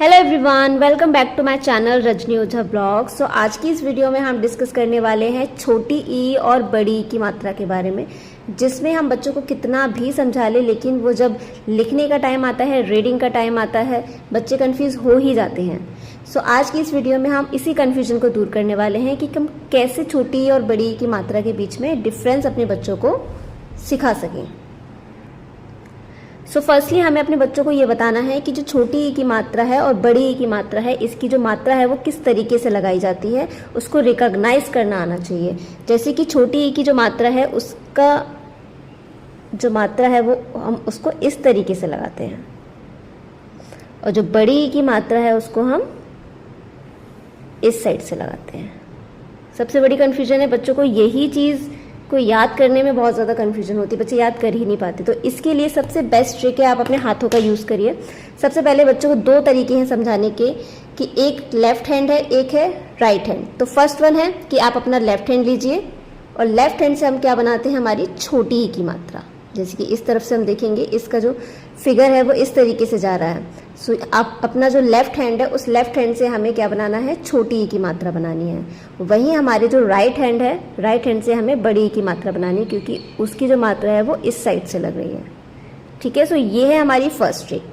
Hello everyone, welcome back to my channel Rajni Ojha blog. So आज की इस वीडियो में हम डिस्कस करने वाले हैं छोटी ई और बड़ी ई की मात्रा के बारे में, जिसमें हम बच्चों को कितना भी समझा लें लेकिन वो जब लिखने का टाइम आता है, रीडिंग का टाइम आता है, बच्चे कंफ्यूज हो ही जाते हैं। सो आज की इस वीडियो में हम इसी कन्फ्यूजन को दूर करने वाले हैं कि हम कैसे छोटी ई और बड़ी ई की मात्रा के बीच में डिफरेंस अपने बच्चों को सिखा सकें। सो फर्स्टली हमें अपने बच्चों को ये बताना है कि जो छोटी ई की मात्रा है और बड़ी ई की मात्रा है, इसकी जो मात्रा है वो किस तरीके से लगाई जाती है, उसको रिकॉग्नाइज करना आना चाहिए। जैसे कि छोटी ई की जो मात्रा है उसका जो मात्रा है वो हम उसको इस तरीके से लगाते हैं, और जो बड़ी ई की मात्रा है उसको हम इस साइड से लगाते हैं। सबसे बड़ी कन्फ्यूजन है बच्चों को यही चीज़ को याद करने में बहुत ज़्यादा कन्फ्यूजन होती है, बच्चे याद कर ही नहीं पाते। तो इसके लिए सबसे बेस्ट ट्रिक है आप अपने हाथों का यूज़ करिए। सबसे पहले बच्चों को दो तरीके हैं समझाने के कि एक लेफ्ट हैंड है, एक है राइट हैंड। तो फर्स्ट वन है कि आप अपना लेफ्ट हैंड लीजिए और लेफ्ट हैंड से हम क्या बनाते हैं, हमारी छोटी ई की मात्रा। जैसे कि इस तरफ से हम देखेंगे, इसका जो फिगर है वो इस तरीके से जा रहा है। सो आप अपना जो लेफ्ट हैंड है उस लेफ्ट हैंड से हमें क्या बनाना है, छोटी ई की मात्रा बनानी है। वहीं हमारे जो राइट हैंड है, राइट हैंड से हमें बड़ी ई की मात्रा बनानी है, क्योंकि उसकी जो मात्रा है वो इस साइड से लग रही है। ठीक है, सो ये है हमारी फर्स्ट ट्रिक।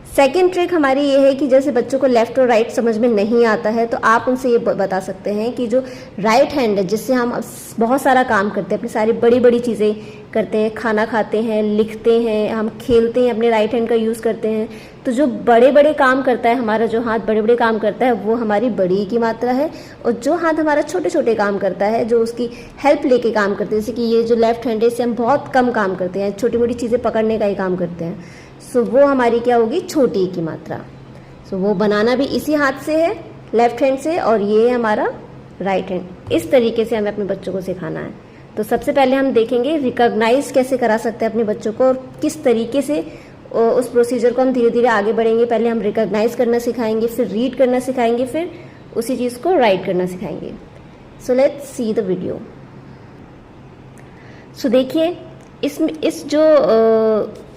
सेकेंड ट्रिक हमारी ये है कि जैसे बच्चों को लेफ्ट और राइट समझ में नहीं आता है तो आप उनसे ये बता सकते हैं कि जो राइट हैंड है जिससे हम बहुत सारा काम करते हैं, अपनी सारी बड़ी बड़ी चीज़ें करते हैं, खाना खाते हैं, लिखते हैं, हम खेलते हैं, अपने राइट हैंड का यूज़ करते हैं। तो जो बड़े बड़े काम करता है, हमारा जो हाथ बड़े बड़े काम करता है वो हमारी बड़ी की मात्रा है, और जो हाथ हमारा छोटे छोटे काम करता है, जो उसकी हेल्प लेके काम करते हैं, जैसे कि ये जो लेफ्ट हैंड है इससे हम बहुत कम काम करते हैं, छोटी मोटी चीज़ें पकड़ने का ही काम करते हैं। सो वो हमारी क्या होगी, छोटी की मात्रा। सो वो बनाना भी इसी हाथ से है, लेफ्ट हैंड से, और ये है हमारा राइट हैंड। इस तरीके से हमें अपने बच्चों को सिखाना है। तो सबसे पहले हम देखेंगे रिकॉग्नाइज कैसे करा सकते हैं अपने बच्चों को, और किस तरीके से उस प्रोसीजर को हम धीरे धीरे आगे बढ़ेंगे। पहले हम रिकॉग्नाइज करना सिखाएंगे, फिर रीड करना सिखाएंगे, फिर उसी चीज़ को राइट करना सिखाएंगे। So let's see the video. So देखिए, इस जो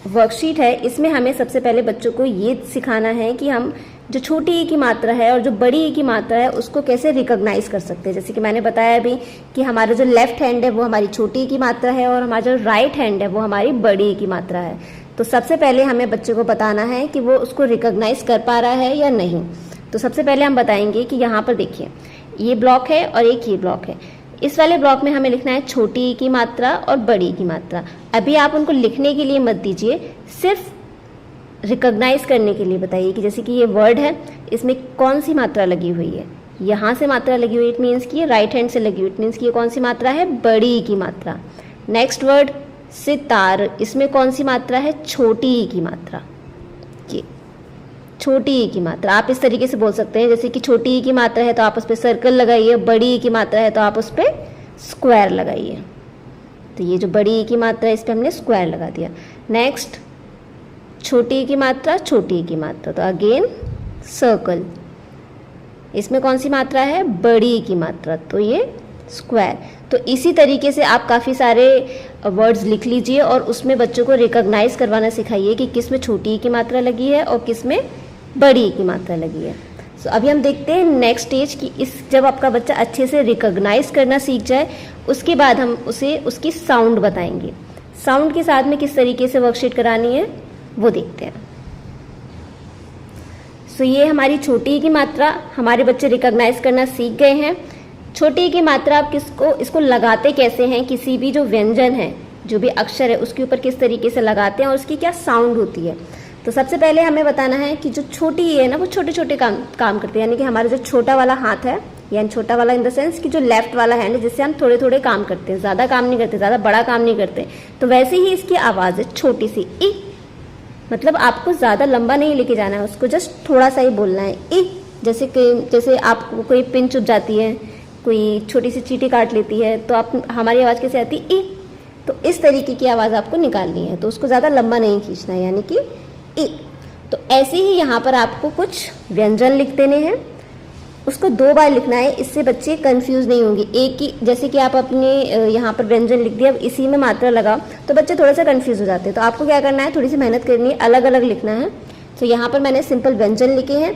वर्कशीट है इसमें हमें सबसे पहले बच्चों को ये सिखाना है कि हम जो छोटी ई की मात्रा है और जो बड़ी ई की मात्रा है उसको कैसे रिकॉग्नाइज कर सकते हैं। जैसे कि मैंने बताया अभी कि हमारा जो लेफ्ट हैंड है वो हमारी छोटी ई की मात्रा है और हमारा जो राइट हैंड है वो हमारी बड़ी ई की मात्रा है। तो सबसे पहले हमें बच्चे को बताना है कि वो उसको रिकॉग्नाइज कर पा रहा है या नहीं। तो सबसे पहले हम बताएंगे कि यहाँ पर देखिए, ये ब्लॉक है और एक ये ब्लॉक है। इस वाले ब्लॉक में हमें लिखना है छोटी ई की मात्रा और बड़ी ई की मात्रा। अभी आप उनको लिखने के लिए मत दीजिए, सिर्फ रिकॉग्नाइज करने के लिए बताइए कि जैसे कि ये वर्ड है, इसमें कौन सी मात्रा लगी हुई है। यहाँ से मात्रा लगी हुई, इट मीन्स कि ये राइट हैंड से लगी हुई, इट मीन्स कि ये कौन सी मात्रा है, बड़ी ई की मात्रा। नेक्स्ट वर्ड सितार, इसमें कौन सी मात्रा है, छोटी ई की मात्रा। ये छोटी ई की मात्रा आप इस तरीके से बोल सकते हैं, जैसे कि छोटी ई की मात्रा है तो आप उस पर सर्कल लगाइए, बड़ी ई की मात्रा है तो आप उस पर स्क्वायर लगाइए। तो ये जो बड़ी ई की मात्रा है इस पर हमने स्क्वायर लगा दिया। नेक्स्ट छोटी ई की मात्रा, छोटी ई की मात्रा, तो अगेन सर्कल। इसमें कौन सी मात्रा है, बड़ी ई की मात्रा, तो ये स्क्वायर। तो इसी तरीके से आप काफ़ी सारे वर्ड्स लिख लीजिए और उसमें बच्चों को रिकॉग्नाइज करवाना सिखाइए कि किस में छोटी ई की मात्रा लगी है और किस में बड़ी ई की मात्रा लगी है। सो अभी हम देखते हैं नेक्स्ट स्टेज कि जब आपका बच्चा अच्छे से रिकॉग्नाइज करना सीख जाए उसके बाद हम उसे उसकी साउंड बताएंगे। साउंड के साथ में किस तरीके से वर्कशीट करानी है वो देखते हैं। सो ये हमारी छोटी ई की मात्रा, हमारे बच्चे रिकॉग्नाइज करना सीख गए हैं। छोटी ई की मात्रा आप इसको लगाते कैसे हैं, किसी भी जो व्यंजन है, जो भी अक्षर है उसके ऊपर किस तरीके से लगाते हैं और उसकी क्या साउंड होती है। तो सबसे पहले हमें बताना है कि जो छोटी ई है ना वो छोटे छोटे काम करते हैं, यानी कि हमारा जो छोटा वाला हाथ है, यानी छोटा वाला इन द सेंस कि जो लेफ्ट वाला हैंड है जिससे हम थोड़े थोड़े काम करते हैं, ज़्यादा काम नहीं करते, ज़्यादा बड़ा काम नहीं करते। तो वैसे ही इसकी आवाज़ है छोटी सी ई, मतलब आपको ज़्यादा लंबा नहीं लेके जाना है, उसको जस्ट थोड़ा सा ही बोलना है ई। जैसे आपको कोई पिन चुभ जाती है, कोई छोटी सी चींटी काट लेती है, तो आप हमारी आवाज़ कैसे आती है, ई। तो इस तरीके की आवाज़ आपको निकालनी है, तो उसको ज़्यादा लंबा नहीं खींचना है, यानी कि ई। तो ऐसे ही यहाँ पर आपको कुछ व्यंजन लिख देने हैं, उसको 2 बार लिखना है, इससे बच्चे कंफ्यूज नहीं होंगे। एक ही जैसे कि आप अपने यहाँ पर व्यंजन लिख दिया, अब इसी में मात्रा लगाओ तो बच्चे थोड़ा सा कंफ्यूज हो जाते हैं। तो आपको क्या करना है, थोड़ी सी मेहनत करनी है, अलग अलग लिखना है। तो यहाँ पर मैंने सिंपल व्यंजन लिखे हैं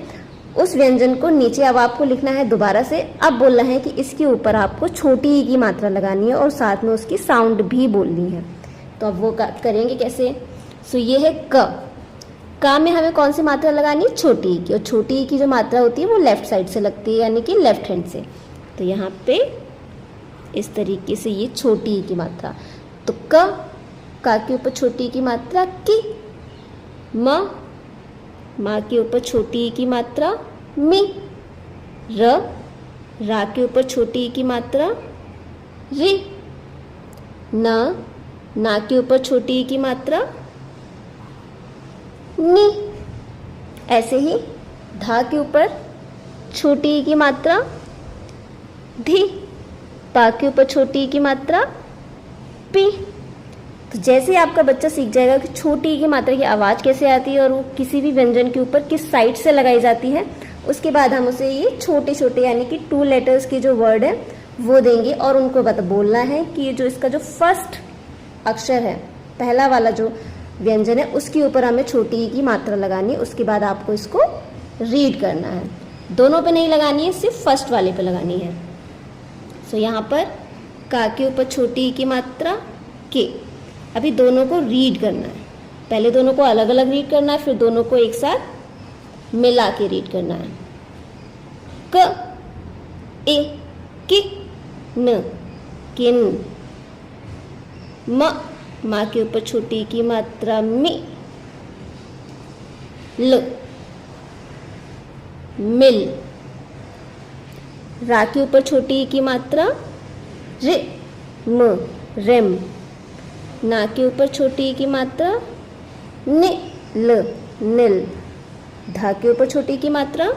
उस व्यंजन को नीचे अब आपको लिखना है दोबारा से। अब बोलना है कि इसके ऊपर आपको छोटी ई की मात्रा लगानी है और साथ में उसकी साउंड भी बोलनी है। तो अब वो करेंगे कैसे? सो ये है का में हमें कौन सी मात्रा लगानी है? छोटी ई की। और छोटी ई की जो मात्रा होती है वो लेफ्ट साइड से लगती है, यानी कि लेफ्ट हैंड से। तो यहाँ पे इस तरीके से ये छोटी ई की मात्रा। तो का के ऊपर छोटी ई की मात्रा की, माँ के ऊपर छोटी ई की मात्रा मी, रा के ऊपर छोटी ई की मात्रा री, ना के ऊपर छोटी ई की मात्रा नी। ऐसे ही धा के ऊपर छोटी ई की मात्रा धी, पा के ऊपर छोटी ई की मात्रा पी। तो जैसे ही आपका बच्चा सीख जाएगा कि छोटी ई की मात्रा की आवाज़ कैसे आती है और वो किसी भी व्यंजन के ऊपर किस साइड से लगाई जाती है, उसके बाद हम उसे ये छोटे छोटे यानी कि 2 लेटर्स के जो वर्ड है वो देंगे और उनको बोलना है कि ये जो इसका जो फर्स्ट अक्षर है, पहला वाला जो व्यंजन है, उसके ऊपर हमें छोटी ई की मात्रा लगानी है। उसके बाद आपको इसको रीड करना है। दोनों पे नहीं लगानी है, सिर्फ फर्स्ट वाले पे लगानी है। सो यहाँ पर का के ऊपर छोटी ई की मात्रा के। अभी दोनों को रीड करना है। पहले दोनों को अलग अलग रीड करना है, फिर दोनों को एक साथ मिला के रीड करना है। क ए कि न किन, माँ के ऊपर छोटी की मात्रा मी, ल मिल, रा के ऊपर छोटी की मात्रा रि, रिम, ना के ऊपर छोटी की मात्रा नि, नील, धा के ऊपर छोटी की मात्रा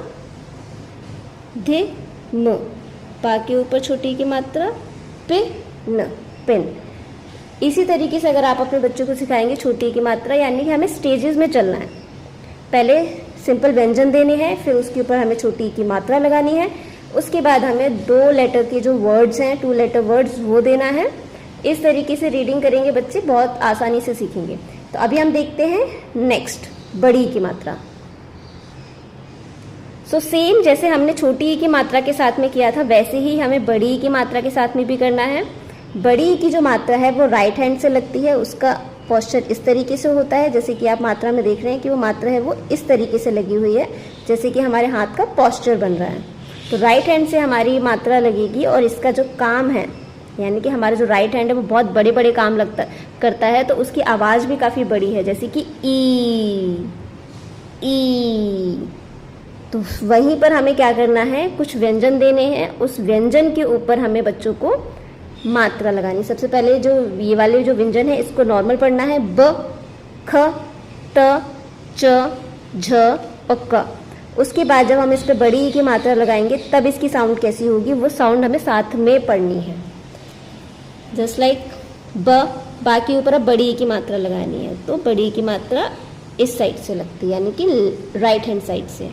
धे, पा के ऊपर छोटी की मात्रा पे, पेन। इसी तरीके से अगर आप अपने बच्चों को सिखाएंगे छोटी की मात्रा, यानी कि हमें स्टेजेस में चलना है। पहले सिंपल व्यंजन देने हैं, फिर उसके ऊपर हमें छोटी की मात्रा लगानी है, उसके बाद हमें 2 लेटर के जो वर्ड्स हैं, 2 लेटर वर्ड्स वो देना है। इस तरीके से रीडिंग करेंगे बच्चे, बहुत आसानी से सीखेंगे। तो अभी हम देखते हैं नेक्स्ट बड़ी की मात्रा। सो सेम जैसे हमने छोटी की मात्रा के साथ में किया था, वैसे ही हमें बड़ी की मात्रा के साथ में भी करना है। बड़ी की जो मात्रा है वो राइट हैंड से लगती है, उसका पोस्चर इस तरीके से होता है, जैसे कि आप मात्रा में देख रहे हैं कि वो मात्रा है वो इस तरीके से लगी हुई है, जैसे कि हमारे हाथ का पोस्चर बन रहा है। तो राइट हैंड से हमारी मात्रा लगेगी और इसका जो काम है, यानी कि हमारा जो राइट हैंड है वो बहुत बड़े बड़े काम करता है, तो उसकी आवाज़ भी काफ़ी बड़ी है, जैसे कि ई। तो वहीं पर हमें क्या करना है, कुछ व्यंजन देने हैं, उस व्यंजन के ऊपर हमें बच्चों को मात्रा लगानी। सबसे पहले जो ये वाले जो व्यंजन है इसको नॉर्मल पढ़ना है, ब, ख, त, च, झ और क। उसके बाद जब हम इस पर बड़ी ई की मात्रा लगाएंगे तब इसकी साउंड कैसी होगी, वो साउंड हमें साथ में पढ़नी है। जस्ट लाइक बा के ऊपर अब बड़ी ई की मात्रा लगानी है, तो बड़ी ई की मात्रा इस साइड से लगती है, यानी कि राइट हैंड साइड से।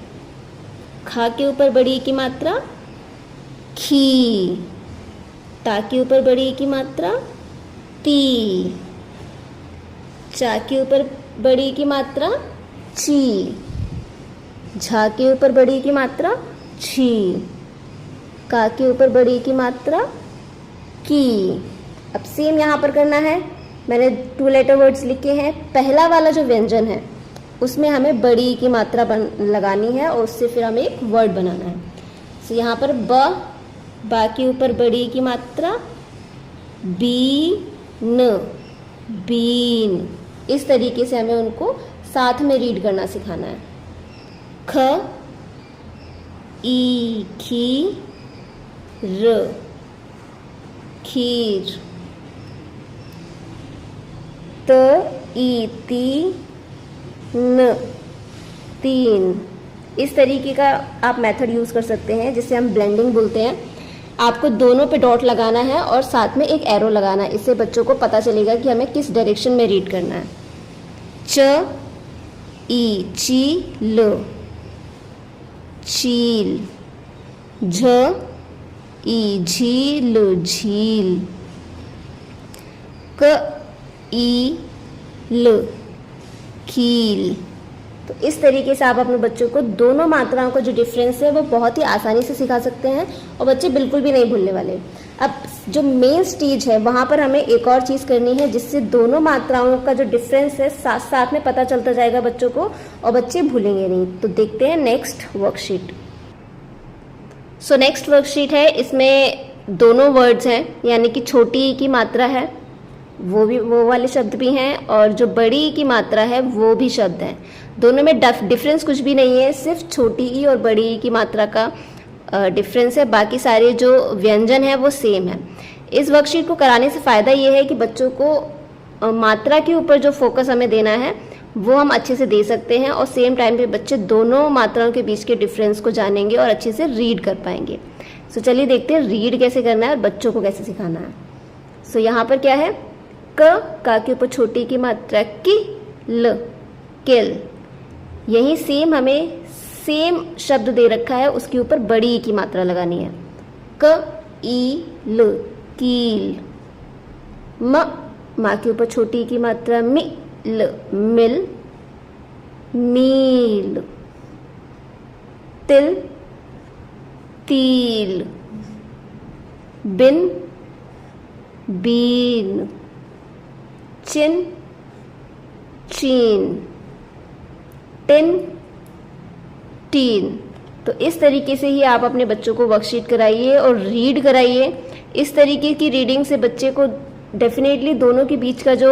खा के ऊपर बड़ी ई की मात्रा खी, ता के ऊपर बड़ी ई की मात्रा ती, चा के ऊपर बड़ी ई की मात्रा ची, झा के ऊपर बड़ी ई की मात्रा छी, का के ऊपर बड़ी ई की मात्रा की। अब सेम यहाँ पर करना है, मैंने 2 लेटर वर्ड्स लिखे हैं। पहला वाला जो व्यंजन है उसमें हमें बड़ी ई की मात्रा लगानी है और उससे फिर हमें एक वर्ड बनाना है। तो यहाँ पर बा के ऊपर बड़ी ई की मात्रा बीन, बीन। इस तरीके से हमें उनको साथ में रीड करना सिखाना है। ख, ई, खी, र, खीर, त, ई, ती, न, तीन। इस तरीके का आप मेथड यूज़ कर सकते हैं, जिसे हम ब्लेंडिंग बोलते हैं। आपको दोनों पे डॉट लगाना है और साथ में एक एरो लगाना है, इससे बच्चों को पता चलेगा कि हमें किस डायरेक्शन में रीड करना है। च, ई, ची, ल, चील, झ, ई, झील, झील, क, ई, ल, कील, तो इस तरीके से आप अपने बच्चों को दोनों मात्राओं का जो डिफरेंस है वो बहुत ही आसानी से सिखा सकते हैं और बच्चे बिल्कुल भी नहीं भूलने वाले। अब जो मेन स्टेज है वहाँ पर हमें एक और चीज़ करनी है जिससे दोनों मात्राओं का जो डिफरेंस है साथ साथ में पता चलता जाएगा बच्चों को और बच्चे भूलेंगे नहीं। तो देखते हैं next worksheet. So next worksheet है, इसमें दोनों वर्ड्स हैं, यानी कि छोटी की मात्रा है वो वाले शब्द भी हैं और जो बड़ी की मात्रा है वो भी शब्द हैं। दोनों में डिफरेंस कुछ भी नहीं है, सिर्फ छोटी ई और बड़ी ई की मात्रा का डिफरेंस है। बाकी सारे जो व्यंजन है वो सेम है। इस वर्कशीट को कराने से फ़ायदा ये है कि बच्चों को मात्रा के ऊपर जो फोकस हमें देना है वो हम अच्छे से दे सकते हैं और सेम टाइम पे बच्चे दोनों मात्राओं के बीच के डिफरेंस को जानेंगे और अच्छे से रीड कर पाएंगे। सो चलिए देखते हैं रीड कैसे करना है और बच्चों को कैसे सिखाना है। सो यहाँ पर क्या है, का के ऊपर छोटी की मात्रा की, ल, किल। यही सेम हमें सेम शब्द दे रखा है, उसके ऊपर बड़ी की मात्रा लगानी है। क, ई, ल, कील। मा के ऊपर छोटी की मात्रा मि, ल, मिल, मील। तिल, तील। बिन, बीन। चिन, चीन। Tin, tin. तो इस तरीके से ही आप अपने बच्चों को वर्कशीट कराइए और रीड कराइए। इस तरीके की रीडिंग से बच्चे को डेफिनेटली दोनों के बीच का जो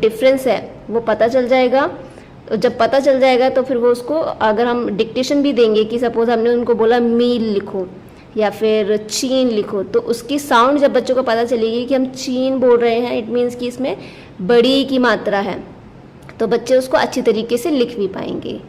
डिफरेंस है वो पता चल जाएगा। जब पता चल जाएगा तो फिर वो उसको, अगर हम डिक्टेशन भी देंगे कि सपोज हमने उनको बोला मील लिखो या फिर चीन लिखो, तो उसकी साउंड जब बच्चों को पता चलेगी कि हम चीन बोल रहे हैं, इट मीन्स कि इसमें बड़ी की मात्रा है, तो बच्चे उसको अच्छी तरीके से लिख भी पाएंगे।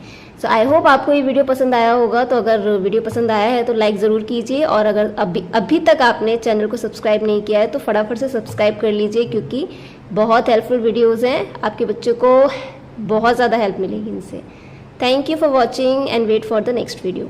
सो आई होप आपको ये वीडियो पसंद आया होगा। तो अगर वीडियो पसंद आया है तो लाइक ज़रूर कीजिए और अगर अभी तक आपने चैनल को सब्सक्राइब नहीं किया है तो फटाफट से सब्सक्राइब कर लीजिए, क्योंकि बहुत हेल्पफुल वीडियोज़ हैं। आपके बच्चों को बहुत ज़्यादा हेल्प मिलेगी इनसे। Thank you for watching and wait for the next video.